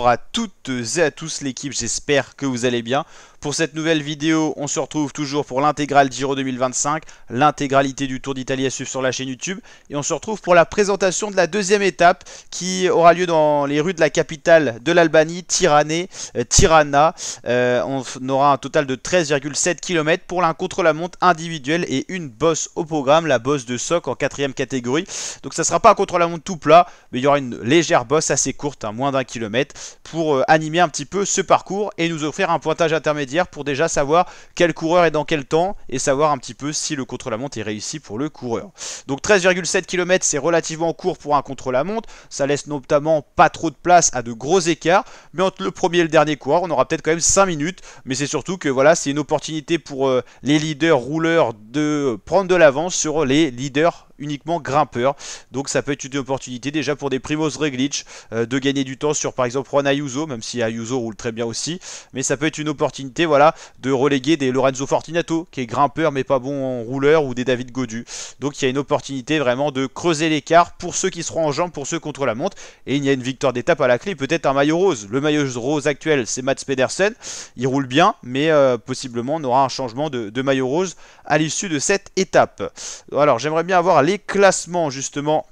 bonjour à toutes et à tous l'équipe, j'espère que vous allez bien. Pour cette nouvelle vidéo, on se retrouve toujours pour l'intégrale Giro 2025, l'intégralité du Tour d'Italie à suivre sur la chaîne YouTube. Et on se retrouve pour la présentation de la deuxième étape qui aura lieu dans les rues de la capitale de l'Albanie, Tirana. On aura un total de 13,7 km pour l'un contre-la-montre individuelle et une bosse au programme, la bosse de Soc en 4ème catégorie. Donc ça ne sera pas un contre-la-montre tout plat, mais il y aura une légère bosse assez courte, moins d'1 km, pour animer un petit peu ce parcours et nous offrir un pointage intermédiaire pour déjà savoir quel coureur est dans quel temps et savoir un petit peu si le contre-la-montre est réussi pour le coureur. Donc 13,7 km, c'est relativement court pour un contre-la-montre, ça laisse notamment pas trop de place à de gros écarts, mais entre le premier et le dernier coureur, on aura peut-être quand même 5 minutes, mais c'est surtout que voilà, c'est une opportunité pour les leaders rouleurs de prendre de l'avance sur les leaders uniquement grimpeurs. Donc ça peut être une opportunité déjà pour des Primoz Roglic de gagner du temps sur par exemple Juan Ayuso, même si Ayuso roule très bien aussi, mais ça peut être une opportunité voilà de reléguer des Lorenzo Fortunato qui est grimpeur mais pas bon en rouleur, ou des David Gaudu. Donc il y a une opportunité vraiment de creuser l'écart pour ceux qui seront en jambes, pour ceux contre la montre, et il y a une victoire d'étape à la clé, peut-être un maillot rose. Le maillot rose actuel c'est Mats Pedersen, il roule bien, mais possiblement on aura un changement de maillot rose à l'issue de cette étape. Alors j'aimerais bien avoir les classements justement,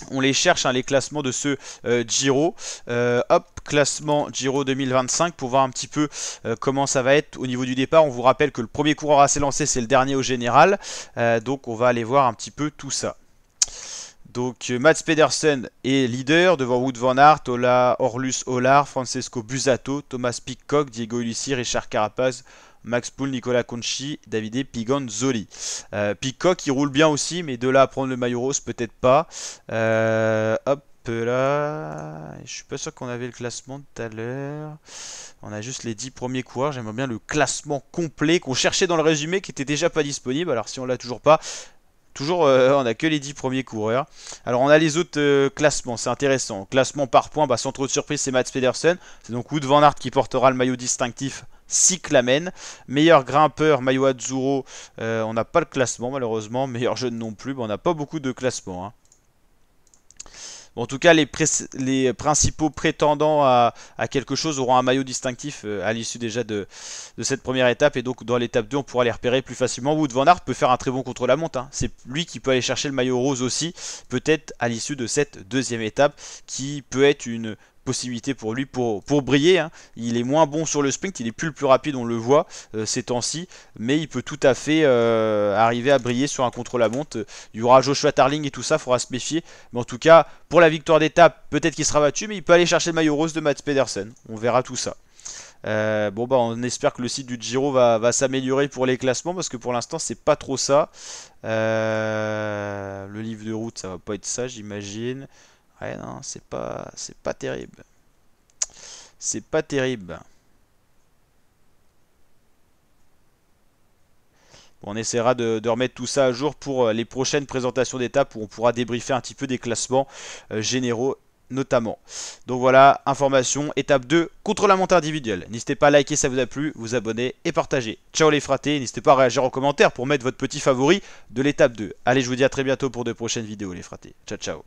on les cherche les classements de ce Giro. Hop, classement Giro 2025 pour voir un petit peu comment ça va être au niveau du départ. On vous rappelle que le premier coureur à s'élancer c'est le dernier au général, donc on va aller voir un petit peu tout ça. Donc Mats Pedersen est leader devant Wout van Aert, Orlus Olar, Francesco Busato, Thomas Pidcock, Diego Ulissi, Richard Carapaz, Max Poul, Nicolas Conchi, Davide Pigonzoli. Pidcock il roule bien aussi, mais de là à prendre le maillot rose peut-être pas. Hop là, je suis pas sûr qu'on avait le classement tout à l'heure. On a juste les 10 premiers coureurs. J'aimerais bien le classement complet qu'on cherchait dans le résumé qui était déjà pas disponible. Alors si on l'a toujours pas, on a que les 10 premiers coureurs. Alors on a les autres classements, c'est intéressant. Classement par points, sans trop de surprise, c'est Mats Pedersen. C'est donc Wout van Aert qui portera le maillot distinctif cyclamen. Meilleur grimpeur, maillot Azzurro, on n'a pas le classement malheureusement. Meilleur jeune non plus, on n'a pas beaucoup de classement. Bon, en tout cas, les principaux prétendants à quelque chose auront un maillot distinctif à l'issue déjà de cette première étape. Et donc, dans l'étape 2, on pourra les repérer plus facilement. Wout van Aert peut faire un très bon contre-la-montre. C'est lui qui peut aller chercher le maillot rose aussi, peut-être à l'issue de cette deuxième étape, qui peut être une possibilité pour lui pour briller. Il est moins bon sur le sprint, il est plus le plus rapide, on le voit ces temps-ci, mais il peut tout à fait arriver à briller sur un contre-la-montre. Il y aura Joshua Tarling et tout ça, il faudra se méfier, mais en tout cas pour la victoire d'étape peut-être qu'il sera battu, mais il peut aller chercher le maillot rose de Mats Pedersen. On verra tout ça. On espère que le site du Giro va s'améliorer pour les classements, parce que pour l'instant c'est pas trop ça. Le livre de route ça va pas être ça, j'imagine. Ouais, non, c'est pas terrible. C'est pas terrible. Bon, on essaiera de remettre tout ça à jour pour les prochaines présentations d'étapes où on pourra débriefer un petit peu des classements généraux notamment. Donc voilà, information, étape 2, contre-la-montre individuelle. N'hésitez pas à liker si ça vous a plu, vous abonner et partager. Ciao les fratés, n'hésitez pas à réagir en commentaire pour mettre votre petit favori de l'étape 2. Allez, je vous dis à très bientôt pour de prochaines vidéos les fratés. Ciao, ciao.